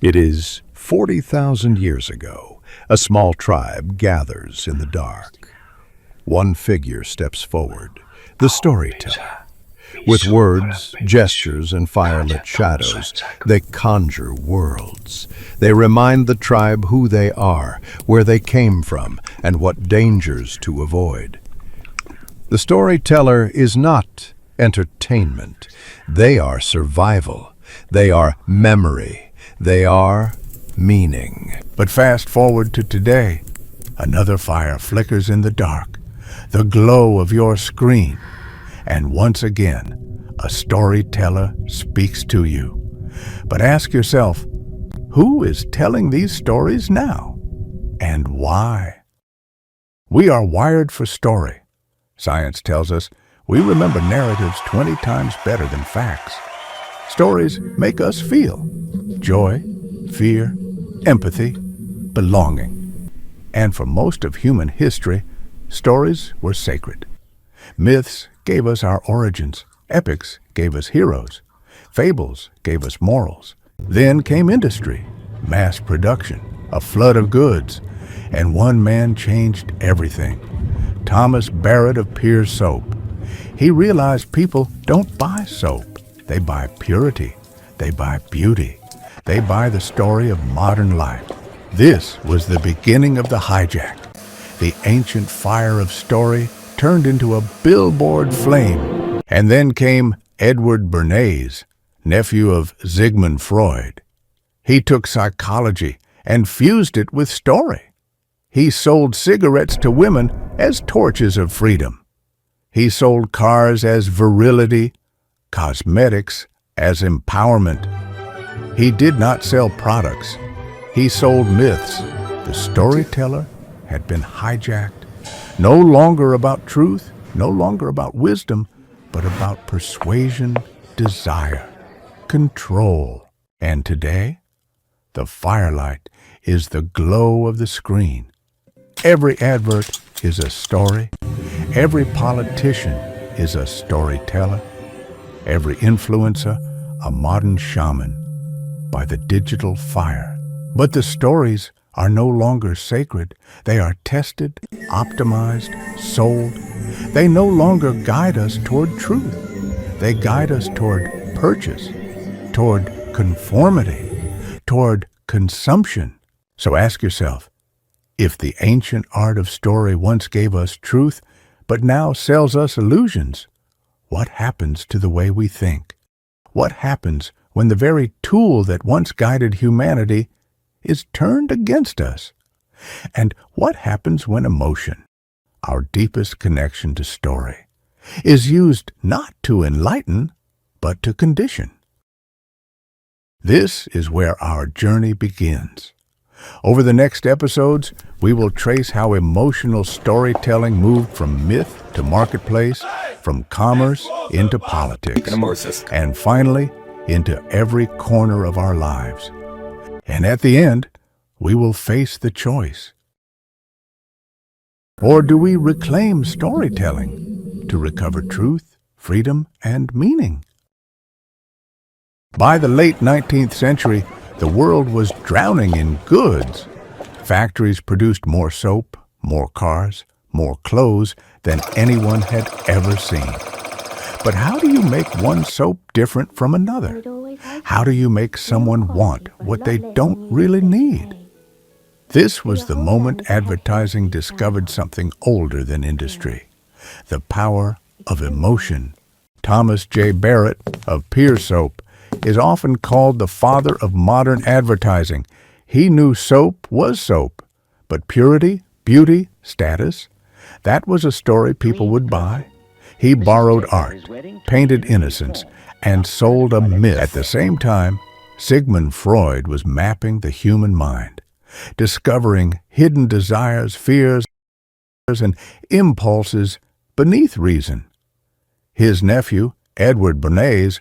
It is 40,000 years ago. A small tribe gathers in the dark. One figure steps forward, the storyteller. With words, gestures, and firelit shadows, they conjure worlds. They remind the tribe who they are, where they came from, and what dangers to avoid. The storyteller is not entertainment. They are survival. They are memory. They are meaning. But fast forward to today. Another fire flickers in the dark, the glow of your screen. And once again, a storyteller speaks to you. But ask yourself, who is telling these stories now? And why? We are wired for story. Science tells us we remember narratives 20 times better than facts. Stories make us feel joy, fear, empathy, belonging. And for most of human history, stories were sacred. Myths gave us our origins. Epics gave us heroes. Fables gave us morals. Then came industry, mass production, a flood of goods, and one man changed everything. Thomas Barrett of Pear's Soap. He realized people don't buy soap. They buy purity. They buy beauty. They buy the story of modern life. This was the beginning of the hijack. The ancient fire of story turned into a billboard flame. And then came Edward Bernays, nephew of Sigmund Freud. He took psychology and fused it with story. He sold cigarettes to women as torches of freedom. He sold cars as virility, cosmetics as empowerment. He did not sell products. He sold myths. The storyteller had been hijacked. No longer about truth, no longer about wisdom, but about persuasion, desire, control. And today, the firelight is the glow of the screen. Every advert is a story. Every politician is a storyteller. Every influencer, a modern shaman by the digital fire. But the stories are no longer sacred. They are tested, optimized, sold. They no longer guide us toward truth. They guide us toward purchase, toward conformity, toward consumption. So ask yourself, if the ancient art of story once gave us truth, but now sells us illusions, what happens to the way we think? What happens when the very tool that once guided humanity is turned against us? And what happens when emotion, our deepest connection to story, is used not to enlighten, but to condition? This is where our journey begins. Over the next episodes, we will trace how emotional storytelling moved from myth to marketplace, from commerce into politics, and finally, into every corner of our lives. And at the end, we will face the choice. Or do we reclaim storytelling to recover truth, freedom, and meaning? By the late 19th century, the world was drowning in goods. Factories produced more soap, more cars, more clothes than anyone had ever seen. But how do you make one soap different from another? How do you make someone want what they don't really need? This was the moment advertising discovered something older than industry, the power of emotion. Thomas J. Barrett of Pear's Soap is often called the father of modern advertising. He knew soap was soap, but purity, beauty, status, that was a story people would buy. He borrowed art, painted innocence, and sold a myth. At the same time, Sigmund Freud was mapping the human mind, discovering hidden desires, fears, and impulses beneath reason. His nephew, Edward Bernays,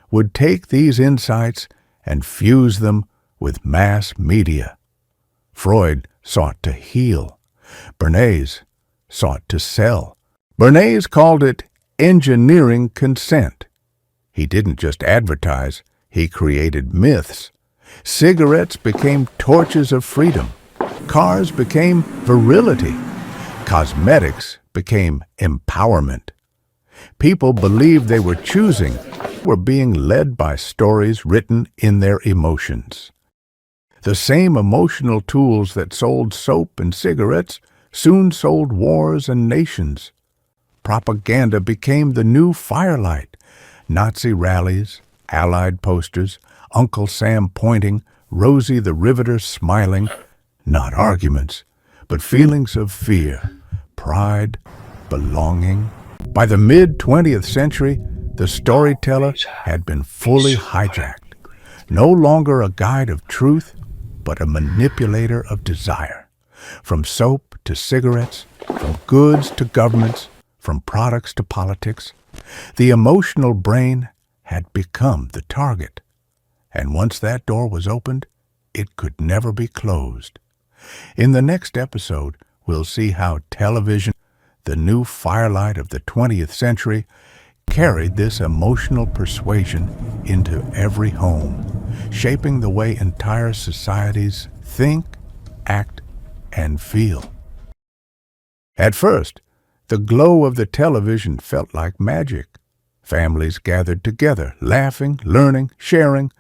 would take these insights and fuse them with mass media. Freud sought to heal. Bernays sought to sell. Bernays called it engineering consent. He didn't just advertise, he created myths. Cigarettes became torches of freedom. Cars became virility. Cosmetics became empowerment. People believed they were choosing, were being led by stories written in their emotions. The same emotional tools that sold soap and cigarettes soon sold wars and nations. Propaganda became the new firelight. Nazi rallies, Allied posters, Uncle Sam pointing, Rosie the Riveter smiling, not arguments, but feelings of fear, pride, belonging. By the mid-20th century, the storyteller had been fully hijacked, no longer a guide of truth, but a manipulator of desire. From soap to cigarettes, from goods to governments, from products to politics, the emotional brain had become the target. And once that door was opened, it could never be closed. In the next episode, we'll see how television, the new firelight of the 20th century, carried this emotional persuasion into every home, shaping the way entire societies think, act, and feel. At first, the glow of the television felt like magic. Families gathered together, laughing, learning, sharing.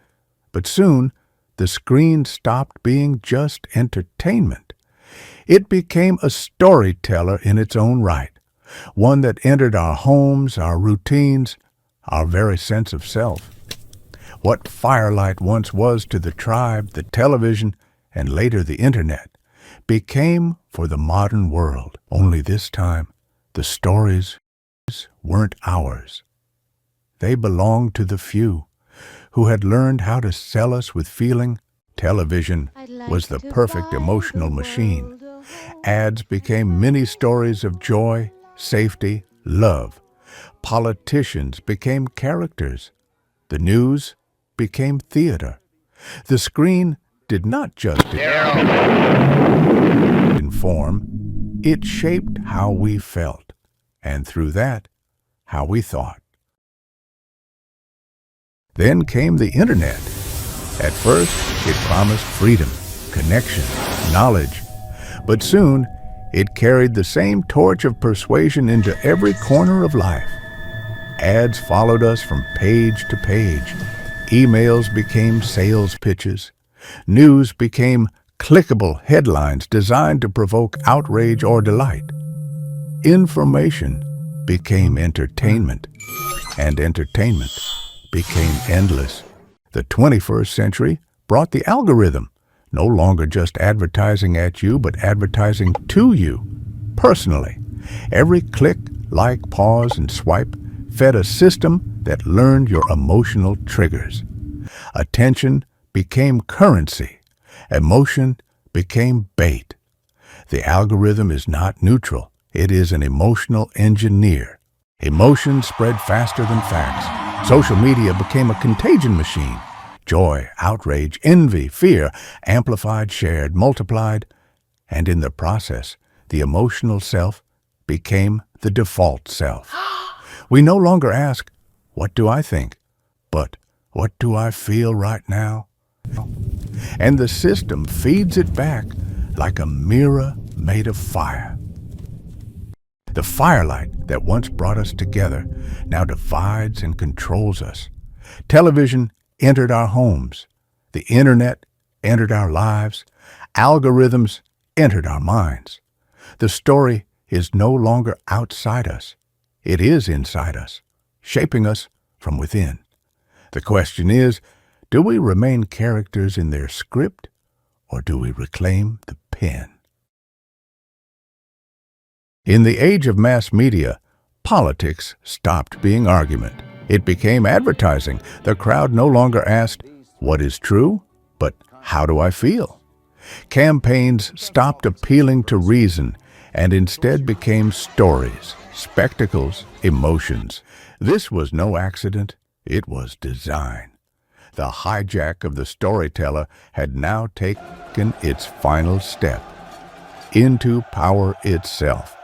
But soon, the screen stopped being just entertainment. It became a storyteller in its own right, one that entered our homes, our routines, our very sense of self. What firelight once was to the tribe, the television, and later the internet, became for the modern world. Only this time, the stories weren't ours. They belonged to the few, who had learned how to sell us with feeling. Television was the perfect emotional machine. Ads became mini stories of joy, safety, love. Politicians became characters. The news became theater. The screen did not just inform, it shaped how we felt, and through that, how we thought. Then came the internet. At first, it promised freedom, connection, knowledge. But soon, it carried the same torch of persuasion into every corner of life. Ads followed us from page to page. Emails became sales pitches. News became clickable headlines designed to provoke outrage or delight. Information became entertainment, and entertainment became endless. The 21st century brought the algorithm, no longer just advertising at you, but advertising to you, personally. Every click, like, pause, and swipe fed a system that learned your emotional triggers. Attention became currency. Emotion became bait. The algorithm is not neutral. It is an emotional engineer. Emotions spread faster than facts. Social media became a contagion machine. Joy, outrage, envy, fear, amplified, shared, multiplied, and in the process, the emotional self became the default self. We no longer ask, "What do I think?" but "What do I feel right now?" And the system feeds it back like a mirror made of fire. The firelight that once brought us together now divides and controls us. Television entered our homes. The internet entered our lives. Algorithms entered our minds. The story is no longer outside us. It is inside us, shaping us from within. The question is, do we remain characters in their script, or do we reclaim the pen? In the age of mass media, politics stopped being argument. It became advertising. The crowd no longer asked, "What is true?" but "How do I feel?" Campaigns stopped appealing to reason and instead became stories, spectacles, emotions. This was no accident. It was design. The hijack of the storyteller had now taken its final step into power itself.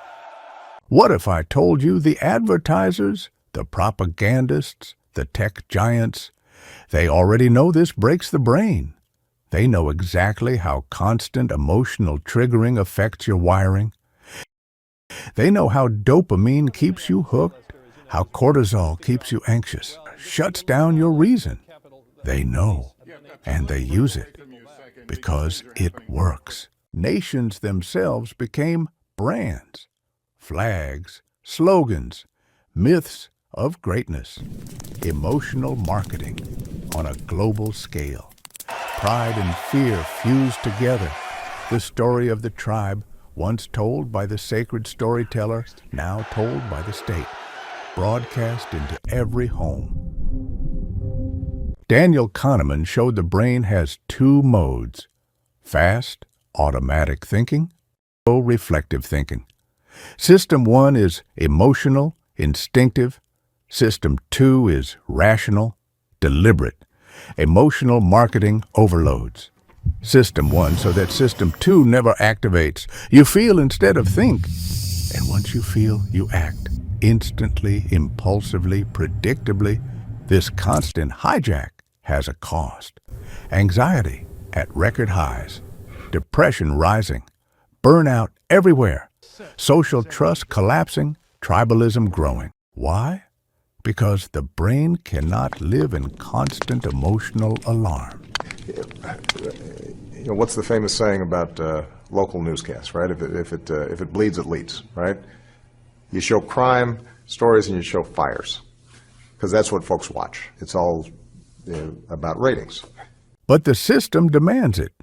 What if I told you the advertisers, the propagandists, the tech giants, they already know this breaks the brain. They know exactly how constant emotional triggering affects your wiring. They know how dopamine keeps you hooked, how cortisol keeps you anxious, shuts down your reason. They know, and they use it, because it works. Nations themselves became brands, flags, slogans, myths of greatness, emotional marketing on a global scale. Pride and fear fused together. The story of the tribe, once told by the sacred storyteller, now told by the state, broadcast into every home. Daniel Kahneman showed the brain has two modes: fast, automatic thinking, slow, reflective thinking. System 1 is emotional, instinctive. System 2 is rational, deliberate. Emotional marketing overloads System 1 so that System 2 never activates. You feel instead of think. And once you feel, you act. Instantly, impulsively, predictably. This constant hijack has a cost. Anxiety at record highs. Depression rising. Burnout everywhere. Social trust collapsing. Tribalism growing. Why? Because the brain cannot live in constant emotional alarm. You know, what's the famous saying about local newscasts, right? If it bleeds, it leads, right? You show crime stories and you show fires, because that's what folks watch. It's all about ratings. But the system demands it.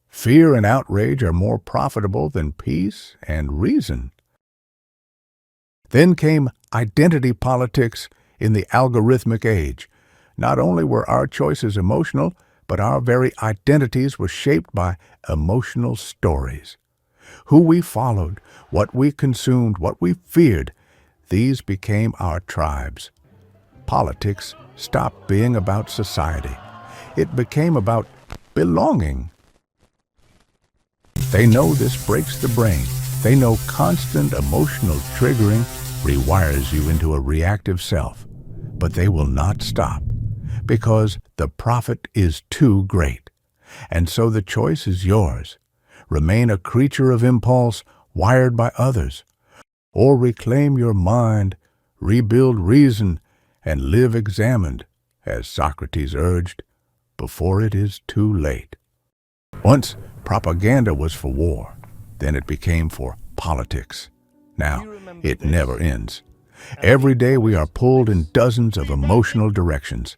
Fear and outrage are more profitable than peace and reason. Then came identity politics in the algorithmic age. Not only were our choices emotional, but our very identities were shaped by emotional stories. Who we followed, what we consumed, what we feared, these became our tribes. Politics stopped being about society. It became about belonging. They know this breaks the brain. They know constant emotional triggering rewires you into a reactive self. But they will not stop, because the profit is too great. And so the choice is yours. Remain a creature of impulse wired by others, or reclaim your mind, rebuild reason, and live examined, as Socrates urged, before it is too late. Once propaganda was for war, then it became for politics. Now it never ends. Every day we are pulled in dozens of emotional directions.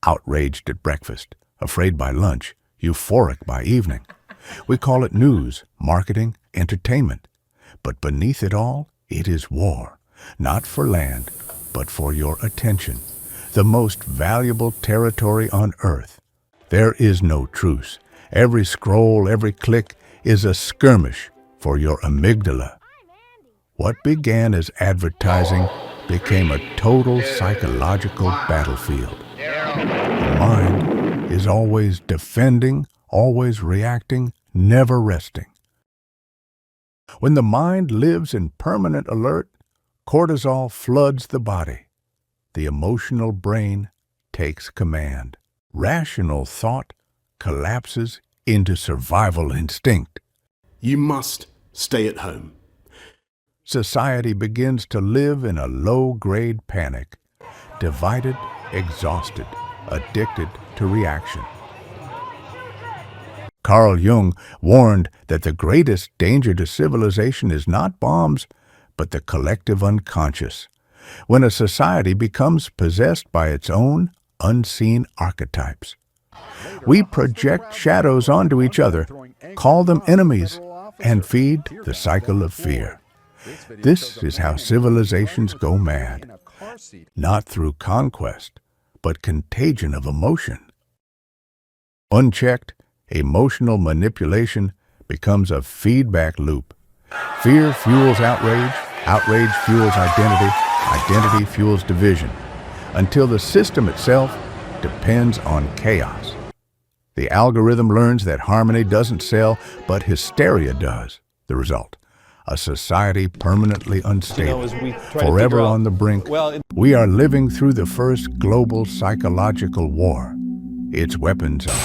Outraged at breakfast, afraid by lunch, euphoric by evening. We call it news, marketing, entertainment. But beneath it all, it is war. Not for land, but for your attention. The most valuable territory on earth. There is no truce. Every scroll, every click is a skirmish for your amygdala. What began as advertising became a total psychological battlefield. The mind is always defending, always reacting, never resting. When the mind lives in permanent alert, cortisol floods the body. The emotional brain takes command. Rational thought collapses into survival instinct. You must stay at home. Society begins to live in a low-grade panic, divided, exhausted, addicted to reaction. Carl Jung warned that the greatest danger to civilization is not bombs, but the collective unconscious. When a society becomes possessed by its own unseen archetypes. We project shadows onto each other, call them enemies, and feed the cycle of fear. This is how civilizations go mad, not through conquest, but contagion of emotion. Unchecked, emotional manipulation becomes a feedback loop. Fear fuels outrage, outrage fuels identity, identity fuels division, until the system itself depends on chaos. The algorithm learns that harmony doesn't sell, but hysteria does. The result: a society permanently unstable, forever on the brink. We are living through the first global psychological war. Its weapons are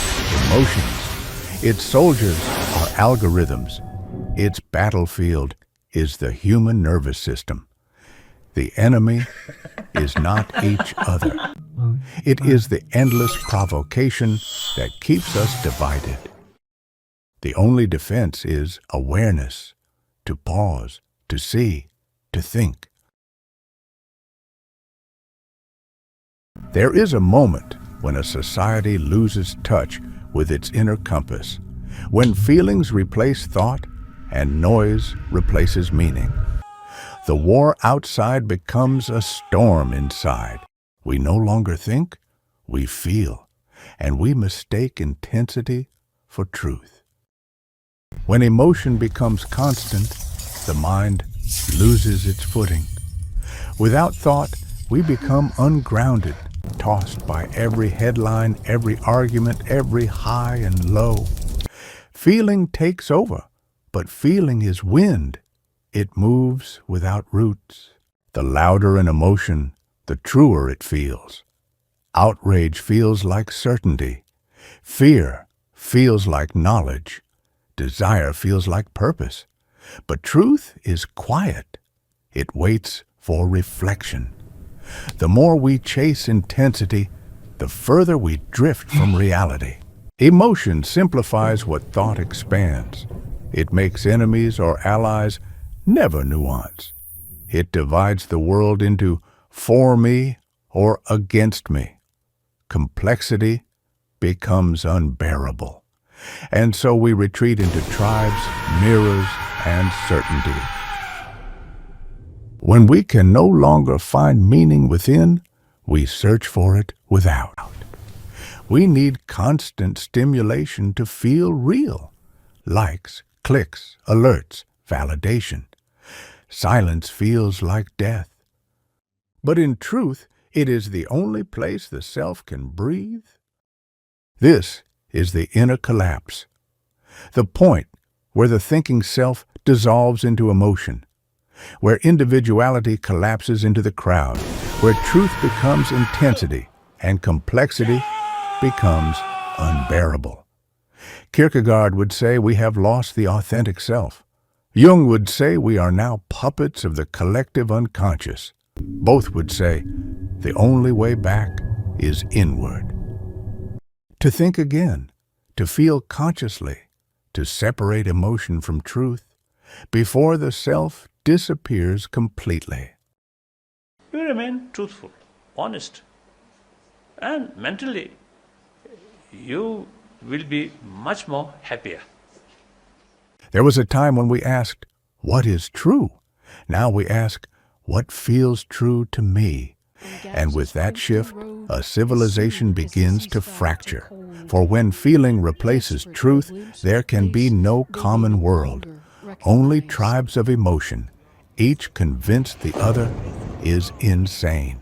emotions. Its soldiers are algorithms. Its battlefield is the human nervous system. The enemy is not each other. It is the endless provocation that keeps us divided. The only defense is awareness, to pause, to see, to think. There is a moment when a society loses touch with its inner compass, when feelings replace thought and noise replaces meaning. The war outside becomes a storm inside. We no longer think, we feel, and we mistake intensity for truth. When emotion becomes constant, the mind loses its footing. Without thought, we become ungrounded, tossed by every headline, every argument, every high and low. Feeling takes over, but feeling is wind. It moves without roots. The louder an emotion, the truer it feels. Outrage feels like certainty. Fear feels like knowledge. Desire feels like purpose. But truth is quiet. It waits for reflection. The more we chase intensity, the further we drift from reality. Emotion simplifies what thought expands. It makes enemies or allies never nuance. It divides the world into for me or against me. Complexity becomes unbearable. And so we retreat into tribes, mirrors, and certainty. When we can no longer find meaning within, we search for it without. We need constant stimulation to feel real. Likes, clicks, alerts, validation. Silence feels like death. But in truth, it is the only place the self can breathe. This is the inner collapse, the point where the thinking self dissolves into emotion, where individuality collapses into the crowd, where truth becomes intensity and complexity becomes unbearable. Kierkegaard would say we have lost the authentic self. Jung would say we are now puppets of the collective unconscious. Both would say the only way back is inward. To think again, to feel consciously, to separate emotion from truth, before the self disappears completely. You remain truthful, honest, and mentally you will be much more happier. There was a time when we asked, what is true? Now we ask, what feels true to me? And with that shift, a civilization begins to fracture. For when feeling replaces truth, there can be no common world, only tribes of emotion, each convinced the other is insane.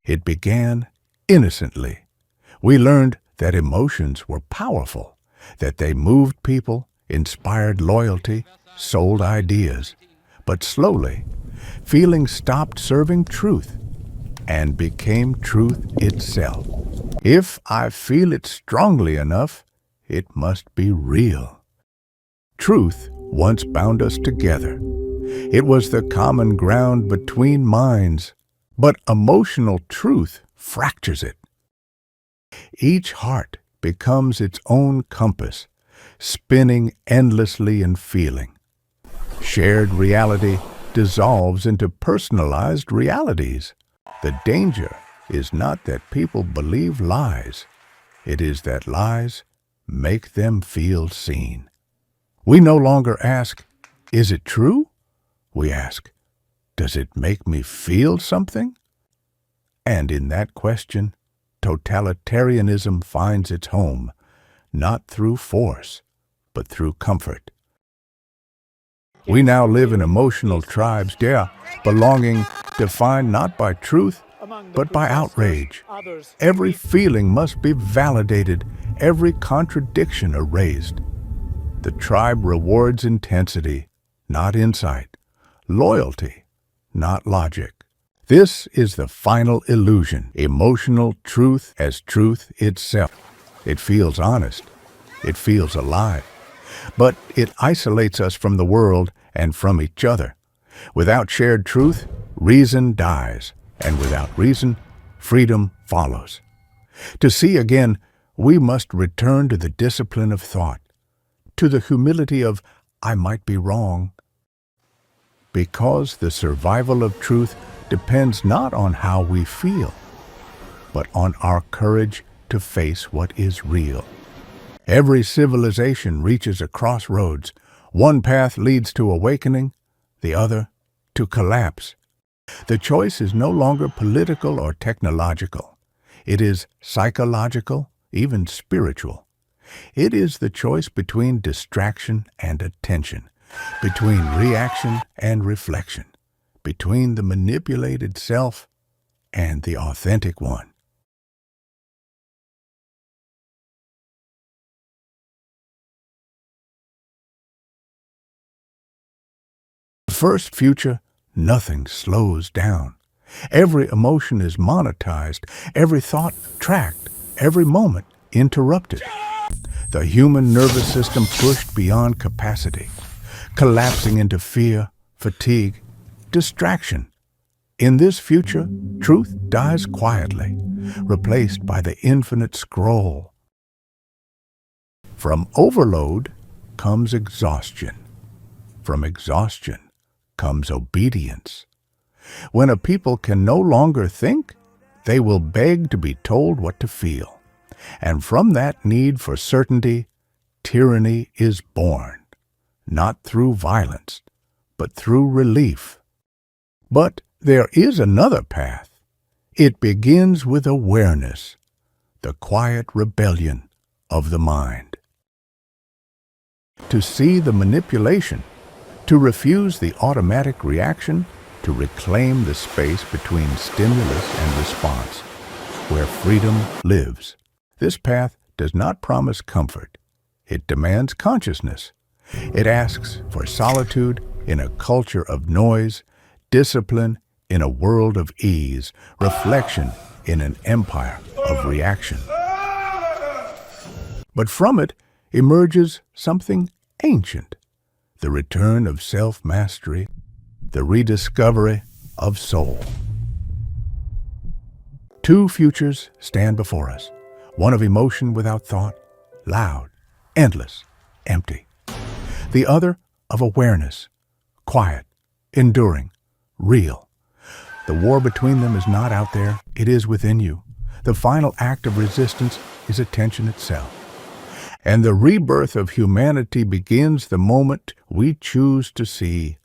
It began innocently. We learned that emotions were powerful, that they moved people, inspired loyalty, sold ideas. But slowly, feeling stopped serving truth and became truth itself. If I feel it strongly enough, it must be real. Truth once bound us together. It was the common ground between minds, but emotional truth fractures it. Each heart becomes its own compass, spinning endlessly in feeling. Shared reality dissolves into personalized realities. The danger is not that people believe lies. It is that lies make them feel seen. We no longer ask, is it true? We ask, does it make me feel something? And in that question, totalitarianism finds its home, not through force, but through comfort. We now live in emotional tribes, belonging defined not by truth, but by outrage. Every feeling must be validated, every contradiction erased. The tribe rewards intensity, not insight, loyalty, not logic. This is the final illusion, emotional truth as truth itself. It feels honest. It feels alive. But it isolates us from the world and from each other. Without shared truth, reason dies, and without reason, freedom follows. To see again, we must return to the discipline of thought, to the humility of, I might be wrong. Because the survival of truth depends not on how we feel, but on our courage to face what is real. Every civilization reaches a crossroads. One path leads to awakening, the other to collapse. The choice is no longer political or technological. It is psychological, even spiritual. It is the choice between distraction and attention, between reaction and reflection, between the manipulated self and the authentic one. The first future, nothing slows down. Every emotion is monetized, every thought tracked, every moment interrupted. The human nervous system pushed beyond capacity, collapsing into fear, fatigue, distraction. In this future, truth dies quietly, replaced by the infinite scroll. From overload comes exhaustion. From exhaustion comes obedience. When a people can no longer think, they will beg to be told what to feel. And from that need for certainty, tyranny is born, not through violence, but through relief. But there is another path. It begins with awareness, the quiet rebellion of the mind. To see the manipulation, to refuse the automatic reaction, to reclaim the space between stimulus and response, where freedom lives. This path does not promise comfort. It demands consciousness. It asks for solitude in a culture of noise, discipline in a world of ease, reflection in an empire of reaction. But from it emerges something ancient, the return of self-mastery, the rediscovery of soul. Two futures stand before us, one of emotion without thought, loud, endless, empty. The other of awareness, quiet, enduring, real. The war between them is not out there, it is within you. The final act of resistance is attention itself. And the rebirth of humanity begins the moment we choose to see